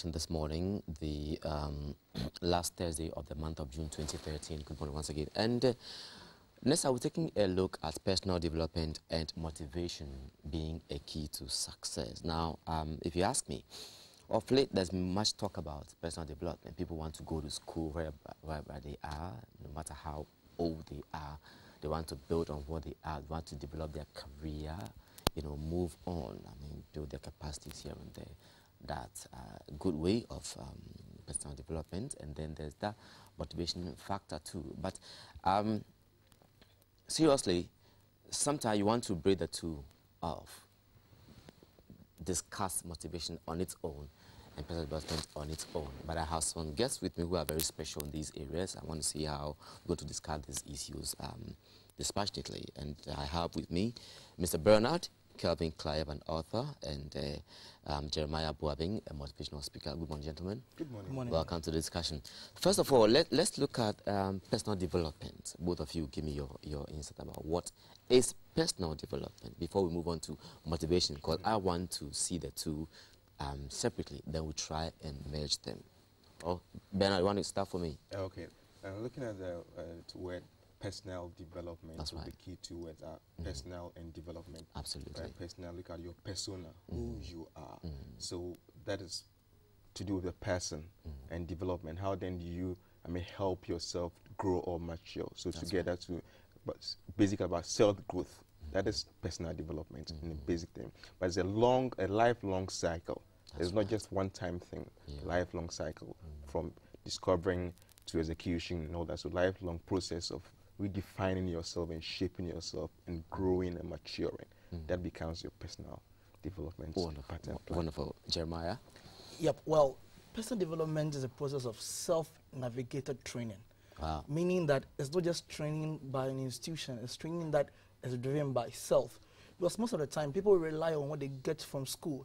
This morning, the last Thursday of the month of June 2013. Good morning once again. And next, I will be taking a look at personal development and motivation being a key to success. Now, if you ask me, of late, there's much talk about personal development. People want to go to school wherever they are, no matter how old they are. They want to build on what they are, they want to develop their career, you know, move on, build their capacities here and there. That's a good way of personal development, and then there's that motivation factor too. But seriously, sometimes you want to break the two off. Discuss motivation on its own and personal development on its own. But I have some guests with me who are very special in these areas. I want to see how we're going to discuss these issues dispassionately. And I have with me Mr. Bernard, Kelvin, Clive, an author, and Jeremiah Buabeng, a motivational speaker. Good morning, gentlemen. Good morning. Good morning. Welcome to the discussion. First of all, let's look at personal development. Both of you give me your insight about what is personal development before we move on to motivation, because I want to see the two separately. Then we'll try and merge them. Oh, Bernard, you want to start for me? Okay. Looking at the word personal development, That's so right. the key two words are personal and development. Absolutely. Right? Personal, look at your persona, who you are. So that is to do with the person and development. How then do you, help yourself grow or mature? So That's together but basically about self-growth. That is personal development in a basic thing. But it's a lifelong cycle. It's not just one-time thing. Lifelong cycle from discovering to execution and all that. So lifelong process of redefining yourself and shaping yourself and growing and maturing. That becomes your personal development pattern. Wonderful. Jeremiah? Yep. Well, personal development is a process of self-navigated training. Wow. Meaning that it's not just training by an institution, it's training that is driven by self. Because most of the time, people rely on what they get from school.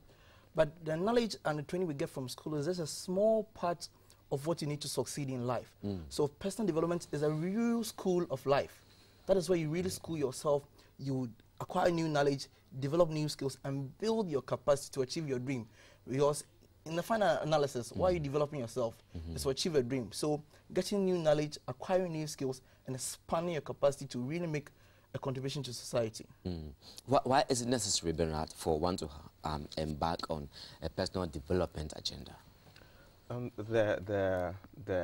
But the knowledge and the training we get from school is just a small part of what you need to succeed in life. So personal development is a real school of life. That is where you really school yourself, you acquire new knowledge, develop new skills, and build your capacity to achieve your dream. Because in the final analysis, why are you developing yourself? Is to achieve a dream. So getting new knowledge, acquiring new skills, and expanding your capacity to really make a contribution to society. Why is it necessary, Bernard, for one to embark on a personal development agenda? The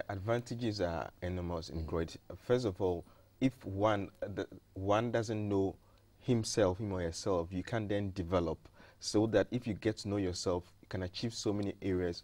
advantages are enormous and great. First of all, if one doesn't know him or herself, you can then develop so that if you get to know yourself, you can achieve so many areas,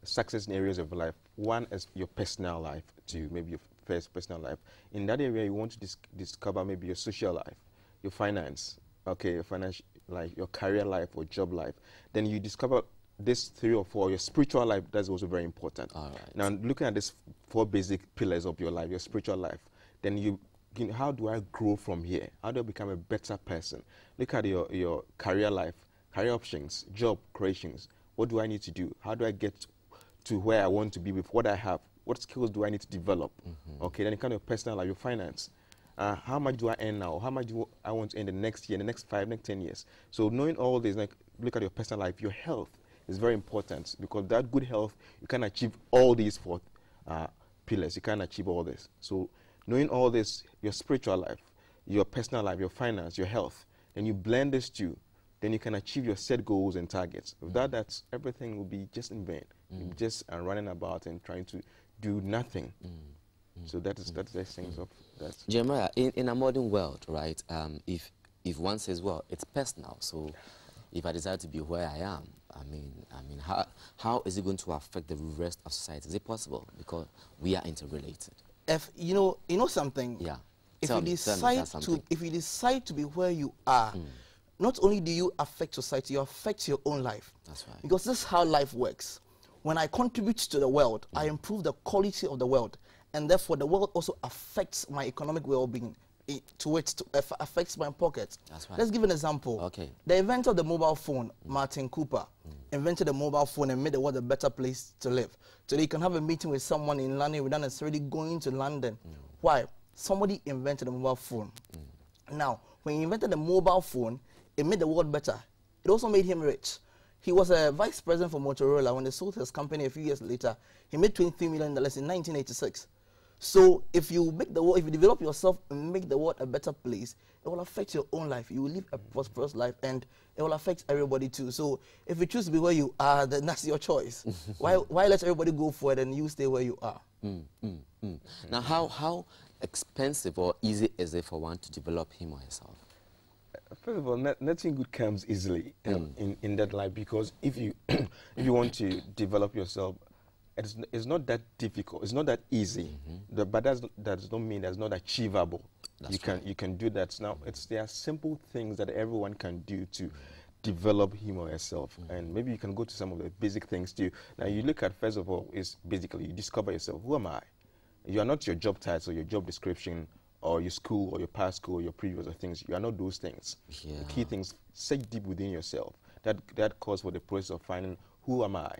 success in areas of life. One is your personal life, to maybe your first personal life. In that area, you want to discover maybe your social life, your finance, okay, your financial, like your career life or job life. Then you discover this 3 or 4, your spiritual life, that's also very important. All right. Now, looking at these 4 basic pillars of your life, your spiritual life, then how do I grow from here? How do I become a better person? Look at your career life, career options, job creations. What do I need to do? How do I get to where I want to be with what I have? What skills do I need to develop? Okay, then kind of personal life, your finance. How much do I earn now? How much do I want to earn the next year, the next 5, next 10 years? So knowing all this, like look at your personal life, your health is very important, because that good health, you can achieve all these 4 pillars. You can achieve all this. So knowing all this, your spiritual life, your personal life, your finance, your health, then you blend these two, then you can achieve your set goals and targets. Without that, everything will be just in vain. You're just running about and trying to do nothing. So that's the essence of that. Jeremiah, in a modern world, right, if one says, well, it's personal, so if I decide to be where I am, how is it going to affect the rest of society? Is it possible? Because we are interrelated. If you know something, Yeah. if you decide to be where you are, not only do you affect society, you affect your own life. That's right. Because this is how life works. When I contribute to the world, I improve the quality of the world, and therefore the world also affects my economic well-being. It affects my pocket. That's right. Let's give an example. Okay. The inventor of the mobile phone, Martin Cooper, invented the mobile phone and made the world a better place to live. Today you can have a meeting with someone in London without necessarily going to London. Why? Somebody invented a mobile phone. Now, when he invented the mobile phone, it made the world better. It also made him rich. He was a vice president for Motorola. When they sold his company a few years later, he made $23 million in 1986. So if you make the world, if you develop yourself and make the world a better place, it will affect your own life. You will live a prosperous life, and it will affect everybody too. So if you choose to be where you are, then that's your choice. Why let everybody go for it and you stay where you are? Now, how expensive or easy is it for one to develop him or herself? First of all, nothing good comes easily in that life, because if you if you want to develop yourself, it's not that difficult. It's not that easy. But that does not mean that's not achievable. You can do that. Now, there are simple things that everyone can do to develop him or herself, and maybe you can go to some of the basic things too. Now, you look at, first of all, is basically you discover yourself. Who am I? You are not your job title, your job description, or your school, or your past school, or your previous things. You are not those things. The key things, search deep within yourself. That calls for the process of finding, who am I?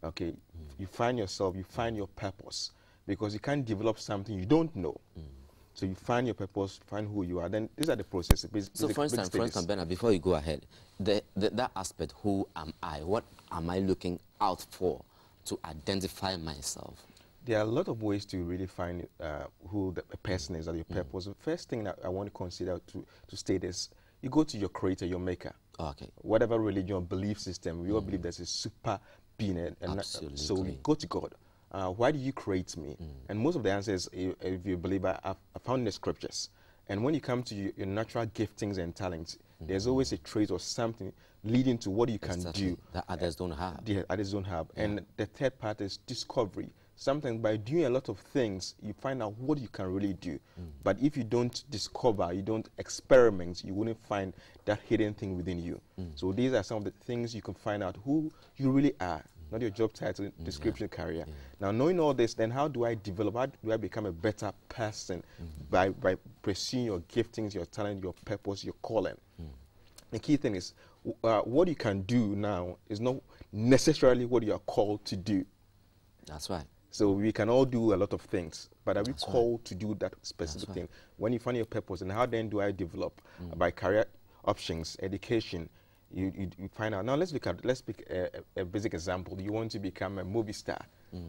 Okay, you find yourself, you find your purpose, because you can't develop something you don't know. So you find your purpose, find who you are. Then these are the processes. So for instance, Bernard, before you go ahead, that aspect, who am I? What am I looking out for to identify myself? There are a lot of ways to really find who the person is, or your purpose. The first thing that I want to consider to state is, you go to your creator, your maker. Okay. Whatever religion or belief system, we all believe there's a super being. So you go to God. Why do you create me? And most of the answers, if you believe, are found in the scriptures. And when you come to your natural giftings and talents, there's always a trait or something leading to what you can do that others don't have. Yeah, others don't have. And the third part is discovery. Sometimes by doing a lot of things, you find out what you can really do. But if you don't discover, you don't experiment, you wouldn't find that hidden thing within you. So these are some of the things you can find out who you really are, not your job title, description, career. Now, knowing all this, then how do I develop, how do I become a better person? By pursuing your giftings, your talent, your purpose, your calling. The key thing is, what you can do now is not necessarily what you are called to do. That's right. So we can all do a lot of things, but are we called to do that specific thing? When you find your purpose, and how then do I develop? By career options, education, you find out. Now let's pick a basic example. You want to become a movie star,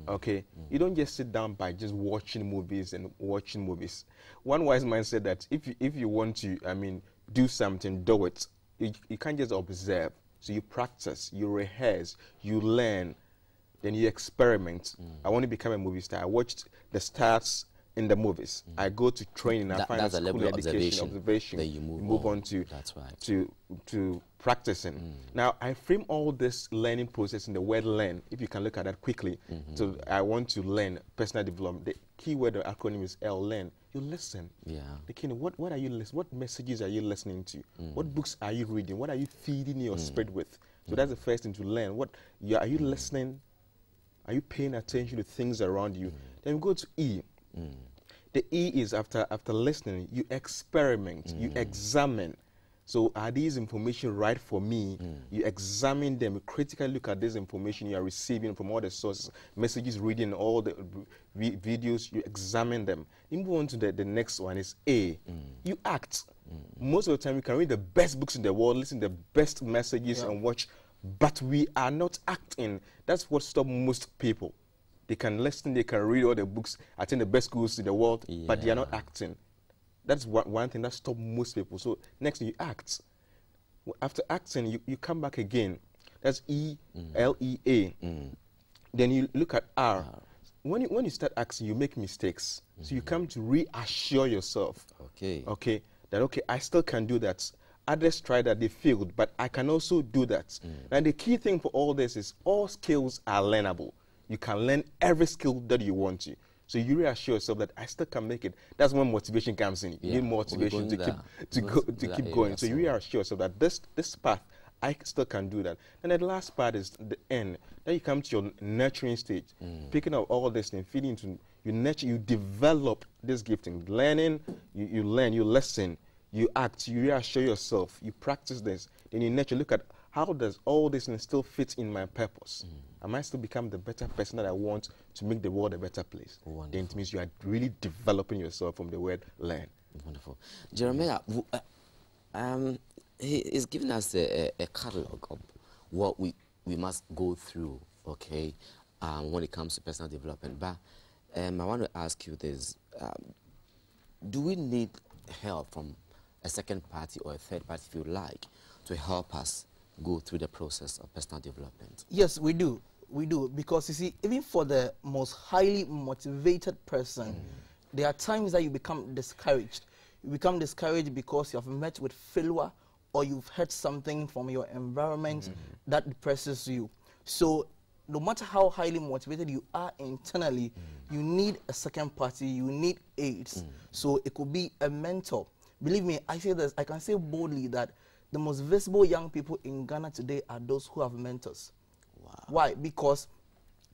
okay? You don't just sit down by just watching movies and watching movies. One wise man said that if you want to, do something, do it. You can't just observe. So you practice, you rehearse, you learn. Then you experiment. I want to become a movie star. I watched the stars in the movies. I go to training. I find a school observation. Then you move on to to practicing. Now I frame all this learning process in the word "learn." If you can look at that quickly. So I want to learn personal development. The key word, the acronym is L. Learn. You listen. Yeah. The key. What are you listening? What messages are you listening to? What books are you reading? What are you feeding your spirit with? So that's the first thing to learn. Are you listening? Are you paying attention to things around you? Then we go to E. The E is after listening, you experiment, you examine. So are these information right for me? You examine them, you critically look at this information you are receiving from all the sources, messages, reading, all the videos, you examine them. You move on to the next one is A. You act. Most of the time you can read the best books in the world, listen to the best messages and watch, but we are not acting. That's what stops most people. They can listen, they can read all the books, attend the best schools in the world, but they are not acting. That's one thing that stops most people. So next, you act. After acting, you come back again. That's E, L-E-A. Then you look at R. When you start acting, you make mistakes. So you come to reassure yourself. Okay, that, okay, I still can do that. Others tried that, they failed, but I can also do that. And the key thing for all this is all skills are learnable. You can learn every skill that you want to. So you reassure yourself that I still can make it. That's when motivation comes in. You need motivation to keep going. So you reassure yourself that this path, I still can do that. And the last part is the end. Then you come to your nurturing stage, picking up all this and feeding into, you nurture, you develop this gifting. Learning, you learn, you listen, you act, you reassure yourself, you practice this, then you nurture. Look at how does all this still fit in my purpose? Am I still become the better person that I want to make the world a better place? Then it means you are really developing yourself from the word learn. Wonderful. Jeremiah, he is giving us a catalog of what we must go through, okay, when it comes to personal development. But I want to ask you this. Do we need help from a second party or a third party, if you like, to help us go through the process of personal development? Yes, we do. We do, because you see, even for the most highly motivated person, there are times that you become discouraged. You become discouraged because you have met with failure, or you've heard something from your environment that depresses you. So no matter how highly motivated you are internally, you need a second party, you need aids. So it could be a mentor. Believe me, I say this, I can say boldly that the most visible young people in Ghana today are those who have mentors. Wow. Why? Because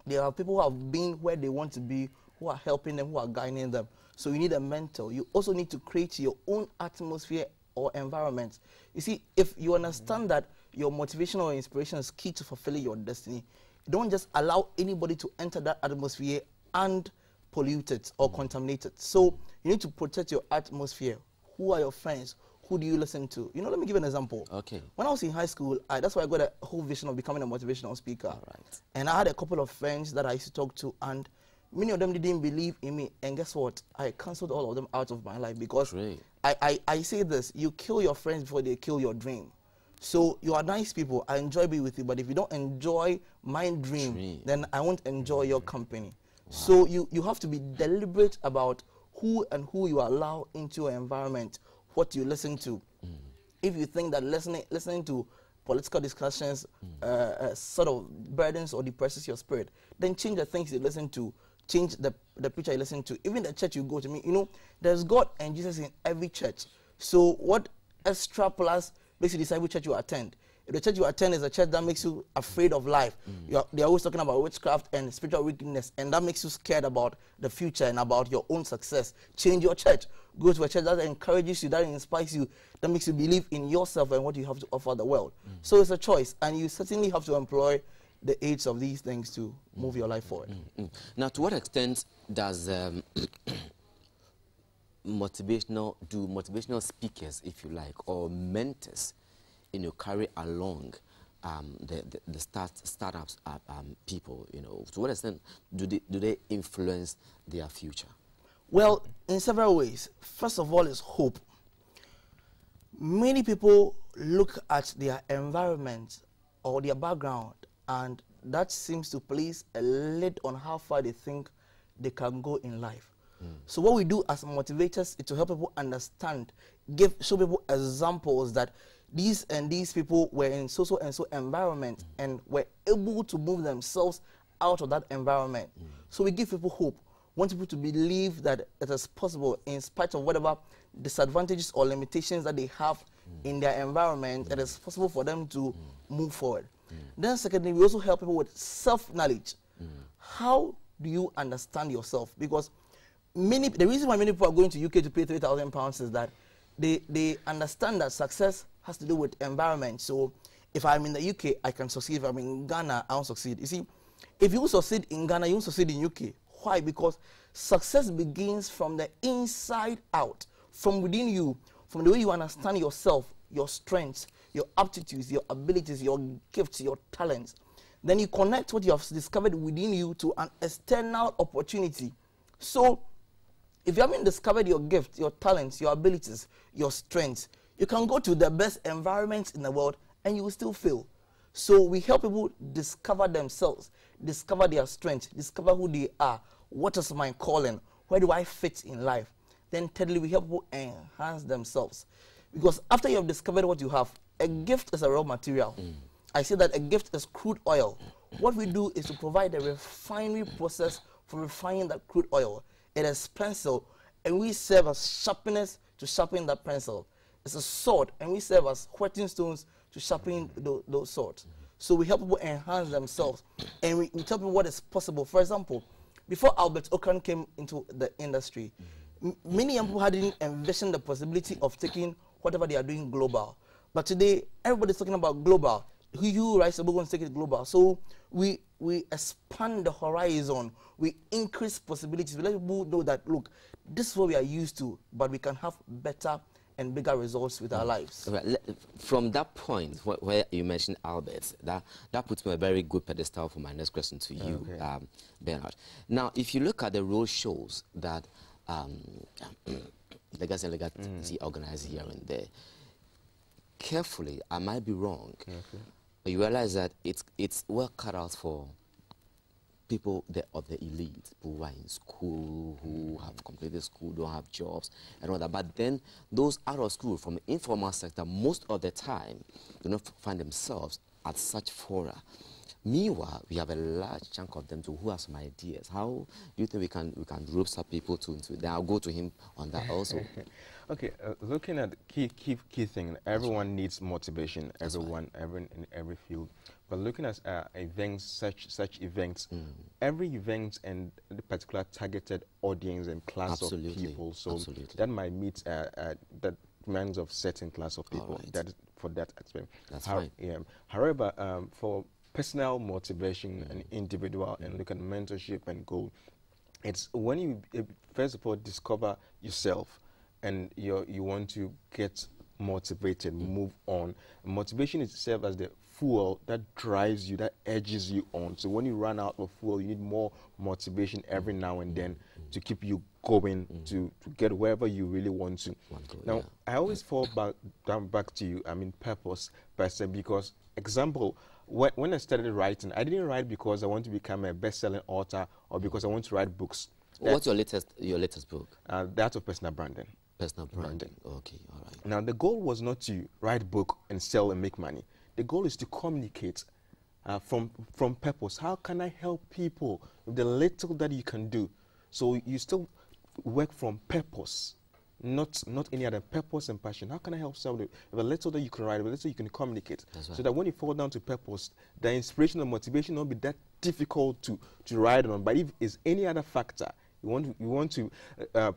there are people who have been where they want to be, who are helping them, who are guiding them. So you need a mentor. You also need to create your own atmosphere or environment. You see, if you understand that your motivation or inspiration is key to fulfilling your destiny, don't just allow anybody to enter that atmosphere and pollute it or contaminate it. So you need to protect your atmosphere. Who are your friends? Who do you listen to? You know, let me give an example. Okay. When I was in high school, that's why I got a whole vision of becoming a motivational speaker. All right. And I had a couple of friends that I used to talk to, and many of them didn't believe in me. And guess what? I canceled all of them out of my life because I say this, you kill your friends before they kill your dream. So you are nice people. I enjoy being with you, but if you don't enjoy my dream, then I won't enjoy your company. Wow. So you have to be deliberate about who you allow into your environment, what you listen to. If you think that listening to political discussions sort of burdens or depresses your spirit, then change the things you listen to, change the preacher you listen to, even the church you go to. You know, there's God and Jesus in every church. So what extra plus makes you decide which church you attend? If the church you attend is a church that makes you afraid of life, they're always talking about witchcraft and spiritual weakness, and that makes you scared about the future and about your own success, change your church. Go to a church that encourages you, that inspires you, that makes you believe in yourself and what you have to offer the world. So it's a choice, and you certainly have to employ the aids of these things to move your life forward. Now, to what extent does motivational speakers, if you like, or mentors, carry along the startups people? To what extent do they influence their future? Well, in several ways. First of all is hope. Many people look at their environment or their background, and that seems to place a lid on how far they think they can go in life. So what we do as motivators is to help people understand, show people examples that these people were in so and so environment and were able to move themselves out of that environment. So we give people hope, want people to believe that it is possible in spite of whatever disadvantages or limitations that they have in their environment, it is possible for them to move forward. Then secondly, we also help people with self-knowledge. How do you understand yourself? Because the reason why many people are going to UK to pay £3,000 is that they understand that success has to do with environment. So if I'm in the UK, I can succeed. If I'm in Ghana, I won't succeed. You see, if you succeed in Ghana, you won't succeed in UK. Why? Because success begins from the inside out, from within you, from the way you understand yourself, your strengths, your aptitudes, your abilities, your gifts, your talents. Then you connect what you have discovered within you to an external opportunity. So if you haven't discovered your gift, your talents, your abilities, your strengths, you can go to the best environments in the world and you will still fail. So we help people discover themselves, discover their strengths, discover who they are, what is my calling, where do I fit in life. Then thirdly, we help people enhance themselves. Because after you have discovered what you have, a gift is a raw material. I say that a gift is crude oil. What we do is to provide a refinery process for refining that crude oil. It is pencil, and we serve as sharpeners to sharpen that pencil. It's a sword, and we serve as whetting stones to sharpen those swords. So we help people enhance themselves, and we tell people what is possible. For example, before Albert Ocran came into the industry, many young people hadn't envisioned the possibility of taking whatever they are doing global. But today, everybody's talking about global. Who writes the book wants to take it global? So we expand the horizon. We increase possibilities. We let people know that, look, this is what we are used to, but we can have better and bigger results with our lives. Okay, from that point where you mentioned Albert, that puts me on a very good pedestal for my next question to you, Bernard. Now, if you look at the role shows that legacy and legacy organize here and there, carefully, I might be wrong, but you realize that it's well cut out for people of the elite who are in school, who have completed school, don't have jobs, and all that. But then those out of school from the informal sector, most of the time, do not find themselves at such fora. Meanwhile, we have a large chunk of them who have some ideas. How do you think we can rope some people into it? Then I'll go to him on that also. Okay, looking at key thing, everyone needs motivation. Everyone in every field. But looking at events, such events, every event and the particular targeted audience and class of people. So that might meet that demands of certain class of people. That is for that aspect. That's fine. Yeah. However, for personal motivation and individual and look at mentorship and goal, it's when you first of all discover yourself and you want to get motivated, move on. Motivation itself as the fuel that drives you, that urges you on. So when you run out of fuel, you need more motivation every now and then to keep you going to get wherever you really want to. Now, I always fall back to you, purpose, because example, when I started writing, I didn't write because I want to become a best-selling author or because I want to write books. What's your latest book? That of personal branding. Personal branding. Okay, all right. Now, the goal was not to write a book and sell and make money. The goal is to communicate from purpose. How can I help people with the little that you can do? So you still work from purpose, not any other purpose and passion. How can I help someone with a little that you can write, with a little you can communicate? That's right. So that when you fall down to purpose, the inspiration and motivation won't be that difficult to ride on. But if it's any other factor, you want to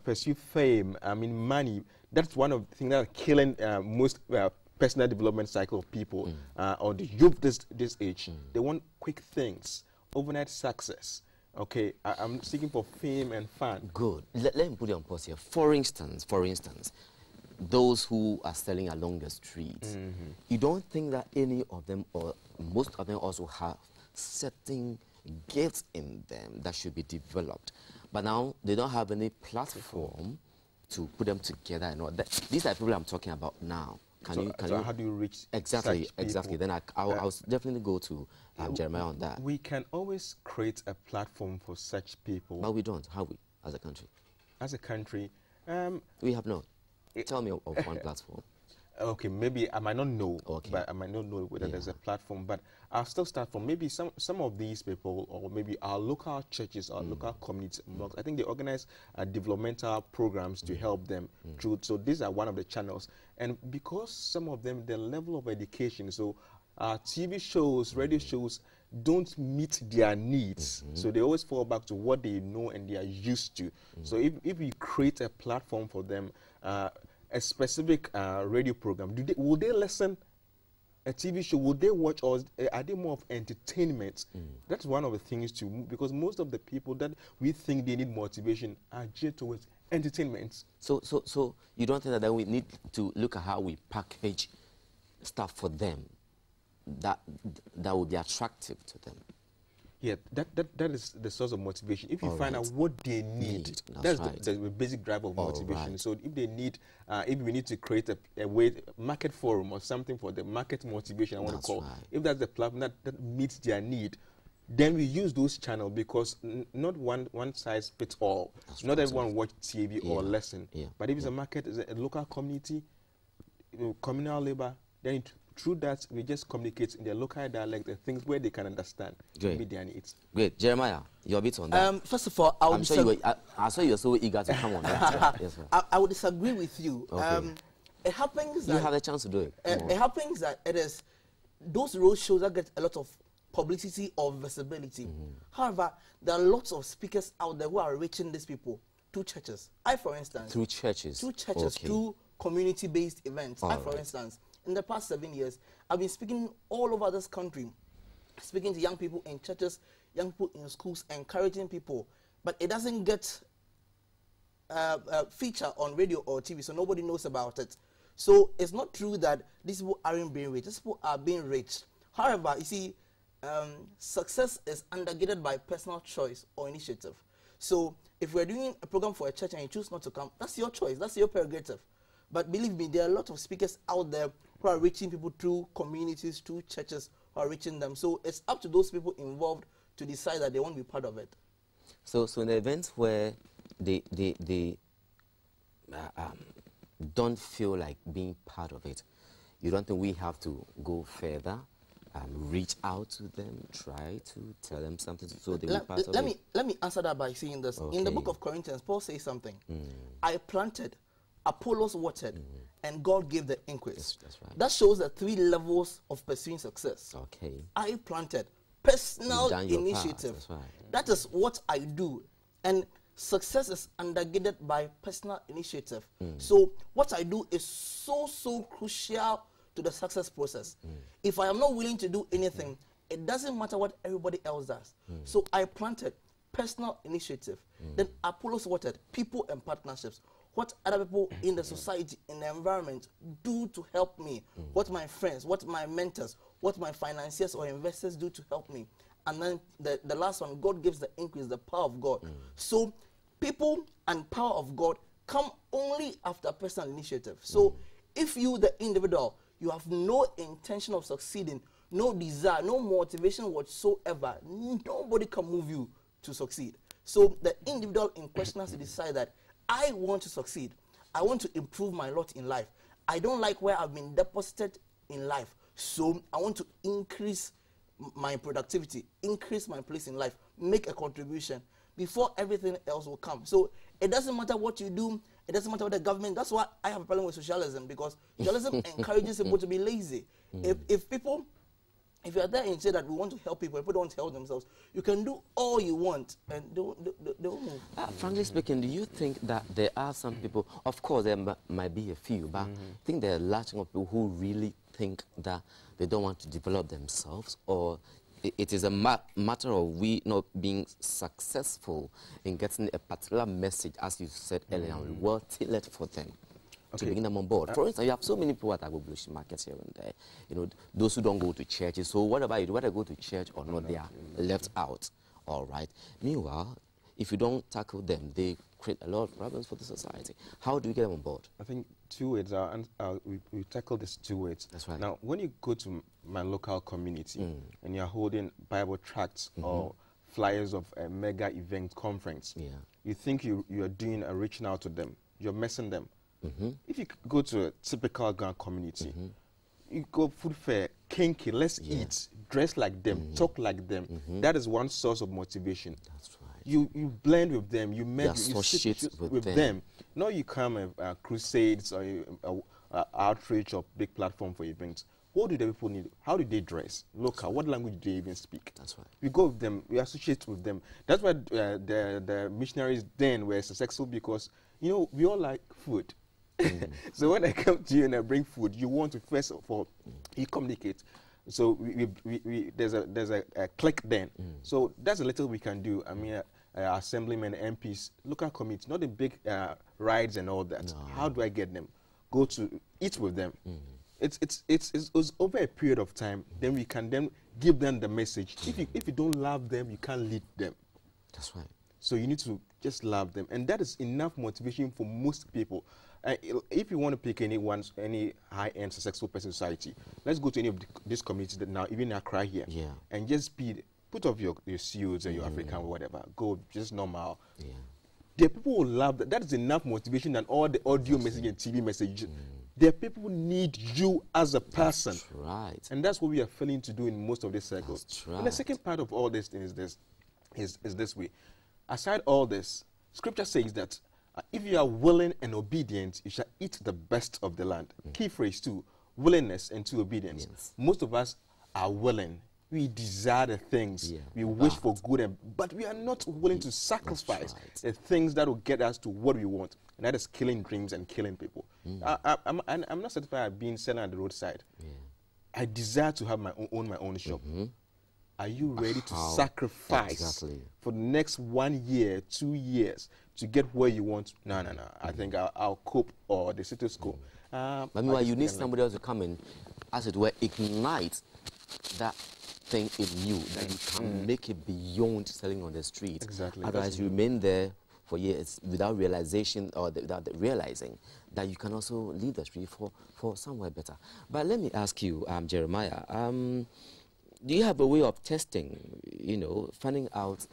pursue fame, money. That's one of the things that are killing most personal development cycle of people or the youth this age. They want quick things, overnight success. Okay, I'm seeking for fame and fun. Good. Let me put it on pause here. For instance, those who are selling along the streets, you don't think that any of them or most of them also have certain gifts in them that should be developed, but now they don't have any platform to put them together and all that. These are people I'm talking about now. Can you how do you reach exactly such people? Then I'll definitely go to Jeremiah on that. We can always create a platform for such people, but we don't. How we as a country? As a country, we have not. Tell me of one platform. Okay, maybe I might not know, but I might not know whether there's a platform. But I'll still start from maybe some of these people, or maybe our local churches, our local communities. I think they organize developmental programs to help them through. So these are one of the channels. And because some of them, the level of education, so TV shows, radio shows, don't meet their needs. So they always fall back to what they know and they are used to. So if we create a platform for them, a specific radio program, will they listen a TV show? Will they watch, or are they more of entertainment? That's one of the things too, because most of the people that we think they need motivation are geared towards entertainment. So you don't think that we need to look at how we package stuff for them that would be attractive to them? Yeah, that is the source of motivation. If you find out what they need, that's the basic drive of motivation. So if they need, if we need to create a way, market forum or something for the market motivation, I want to call, if that's the platform that meets their need, then we use those channels, because not one size fits all. Not everyone watch TV or lesson. But if it's a market, it's a local community, communal labor, then through that, we just communicate in their local dialect, the things where they can understand, meet their needs. Great. Jeremiah, your bit on that. First of all, I saw you were so eager to come on that. Yes, sir. I would disagree with you. Okay. It happens that... You have a chance to do it. It happens that it is those road shows that get a lot of publicity or visibility. However, there are lots of speakers out there who are reaching these people through churches. For instance... Through churches? Through churches, through community-based events. For instance... In the past 7 years, I've been speaking all over this country, speaking to young people in churches, young people in schools, encouraging people. But it doesn't get feature on radio or TV, so nobody knows about it. So it's not true that these people aren't being rich. These people are being rich. However, you see, success is undergirded by personal choice or initiative. So if we're doing a program for a church and you choose not to come, that's your choice. That's your prerogative. But believe me, there are a lot of speakers out there who are reaching people through communities, through churches, who are reaching them. So it's up to those people involved to decide that they want to be part of it. So in the events where they don't feel like being part of it, you don't think we have to go further, reach out to them, try to tell them something so they will be part of it? Let me answer that by saying this. Okay. In the book of Corinthians, Paul says something. I planted, Apollos watered, and God gave the increase. That's right. That shows the 3 levels of pursuing success. Okay. I planted, personal initiative. That's right. That is what I do. And success is undergirded by personal initiative. So what I do is so crucial to the success process. If I am not willing to do anything, it doesn't matter what everybody else does. So I planted, personal initiative. Then Apollos watered, people and partnerships. What other people in the society, in the environment do to help me. What my friends, what my mentors, what my financiers or investors do to help me. And then the last one, God gives the increase, the power of God. So people and power of God come only after personal initiative. So if you, the individual, you have no intention of succeeding, no desire, no motivation whatsoever, nobody can move you to succeed. So the individual in question has to decide that I want to succeed. I want to improve my lot in life. I don't like where I've been deposited in life. So I want to increase my productivity, increase my place in life, make a contribution before everything else will come. So it doesn't matter what you do. It doesn't matter what the government. That's why I have a problem with socialism, because socialism encourages people to be lazy. If you are there and say that we want to help people, people don't want to help themselves, you can do all you want and they won't move. Frankly speaking, do you think that there are some people, of course there might be a few, but I think there are a large number of people who really think that they don't want to develop themselves, or it is a matter of we not being successful in getting a particular message, as you said earlier, well tailored for them. To bring them on board. For instance, you have so many people at agro-bush markets here and there. You know, those who don't go to churches. So whatever you do, whether they go to church or not, they are left out. All right. Meanwhile, if you don't tackle them, they create a lot of problems for the society. How do you get them on board? I think 2 ways. We tackle this 2 ways. That's right. Now, when you go to my local community and you're holding Bible tracts or flyers of a mega event conference, you think you're doing a reaching out to them. You're messing them. If you go to a typical Ghana community, you go food fair, kinky, let's eat, dress like them, talk like them. That is one source of motivation. That's right. You blend with them, you associate with them. No, you come crusades or outreach or big platform for events. What do the people need? How do they dress? Local. What language do they even speak? That's right. We go with them. We associate with them. That's why the missionaries then were successful, because, you know, we all like food. So when I come to you and I bring food, you want to first of all you communicate. So there's a click then. So that's a little we can do. I mean, assemblymen, MPs, local committees, not the big rides and all that. No. How do I get them? Go to eat with them. It's over a period of time. Then we can then give them the message. If you don't love them, you can't lead them. That's right. So you need to just love them, and that is enough motivation for most people. If you want to pick any high-end successful person in society, let's go to any of these communities that now, even Accra here, and just put off your suits and your African or whatever. Go just normal. The people will love that. That is enough motivation than all the audio message and TV messages. The people need you as a person. That's right. And that's what we are failing to do in most of these circles. That's right. And the second part of all this thing is this way. Aside all this, Scripture says that if you are willing and obedient, you shall eat the best of the land. Key phrase 2, willingness and 2, obedience. Yes. Most of us are willing. We desire the things. We wish for good, but we are not willing to sacrifice the things that will get us to what we want. And that is killing dreams and killing people. I'm not satisfied at being selling at the roadside. I desire to have my own shop. Are you ready to sacrifice for the next 1 year, 2 years to get where you want? No. I think I'll cope, or the status quo. But meanwhile, you need somebody else to come in, as it were, ignite that thing in you, that you can make it beyond selling on the street. Exactly. Otherwise, you remain there for years without realization or without realizing that you can also leave the street for somewhere better. But let me ask you, Jeremiah, do you have a way of testing, you know, finding out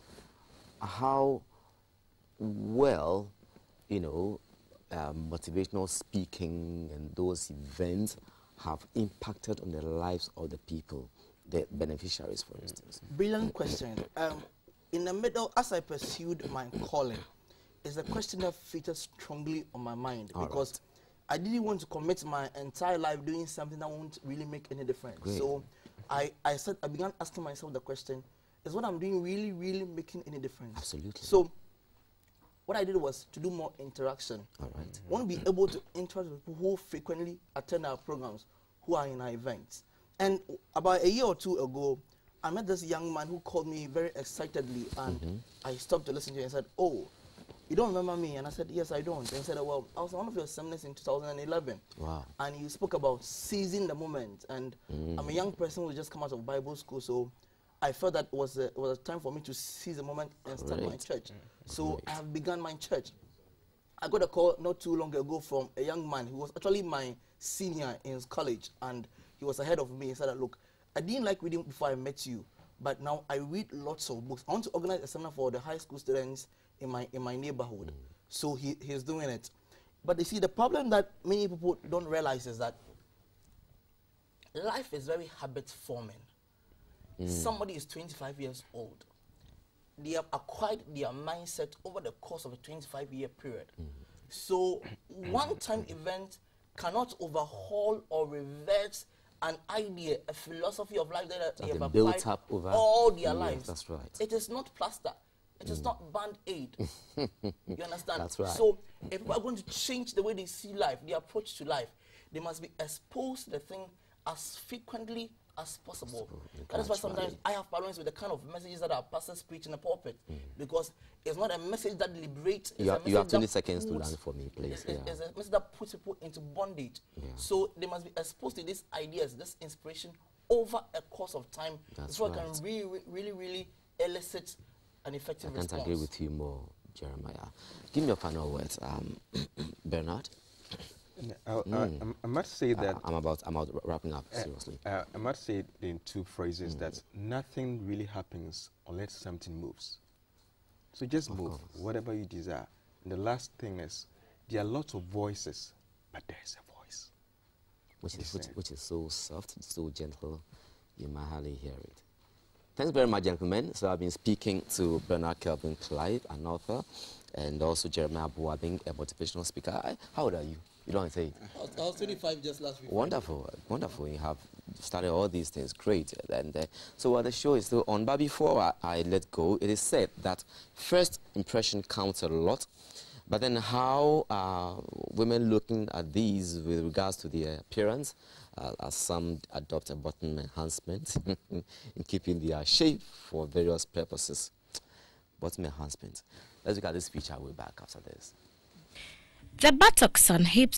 how well, you know, motivational speaking and those events have impacted on the lives of the people, the beneficiaries, for instance? Brilliant question. In the middle, as I pursued my calling, it's a question that featured strongly on my mind because I didn't want to commit my entire life doing something that won't really make any difference. Great. So I began asking myself the question, is what I'm doing really, really making any difference? Absolutely. So what I did was to do more interaction. All right. I want to be able to interact with people who frequently attend our programs, who are in our events. And about a year or two ago, I met this young man who called me very excitedly, and I stopped to listen to him and said, "Oh, you don't remember me?" And I said, "Yes, I don't." And he said, "Well, I was on one of your seminars in 2011. Wow. And you spoke about seizing the moment. And I'm a young person who just come out of Bible school, so I felt that it was a time for me to seize the moment and start my church. So I have begun my church. I got a call not too long ago from a young man who was actually my senior in college, and he was ahead of me. He said, "Look, I didn't like reading before I met you, but now I read lots of books. I want to organize a seminar for the high school students in my neighborhood." So he's doing it. But you see, the problem that many people don't realize is that life is very habit forming. Somebody is 25 years old. They have acquired their mindset over the course of a 25-year period. So one-time event cannot overhaul or reverse an idea, a philosophy of life that they have applied built up over all their lives. That's right. It is not plaster. It is not band-aid. You understand? That's right. So if people are going to change the way they see life, their approach to life, they must be exposed to the thing as frequently as possible. That is why sometimes I have problems with the kind of messages that our pastors preach in the pulpit, because it's not a message that liberates. You have 20 seconds to learn for me, please. It's a message that puts people into bondage. So they must be exposed to these ideas, this inspiration over a course of time, so I can really elicit an effective response. I can't agree with you more, Jeremiah. Give me your final words, Bernard. I must say that I'm about wrapping up, seriously. I must say in two phrases that nothing really happens unless something moves. So just move, whatever you desire. And the last thing is, there are lots of voices, but there's a voice. Which is so soft, so gentle, you might hardly hear it. Thanks very much, gentlemen. So I've been speaking to Bernard Kelvin Clive, an author, and also Jeremiah Buabeng, a motivational speaker. How old are you? You don't say it. I was 25 just last week. Wonderful, wonderful. You have started all these things. Great. And so the show is still on. But before I let go, it is said that first impression counts a lot. But then how are women looking at these with regards to their appearance, as some adopt a bottom enhancement in keeping their shape for various purposes? Bottom enhancement. Let's look at this feature. We'll be back after this. The buttocks and hips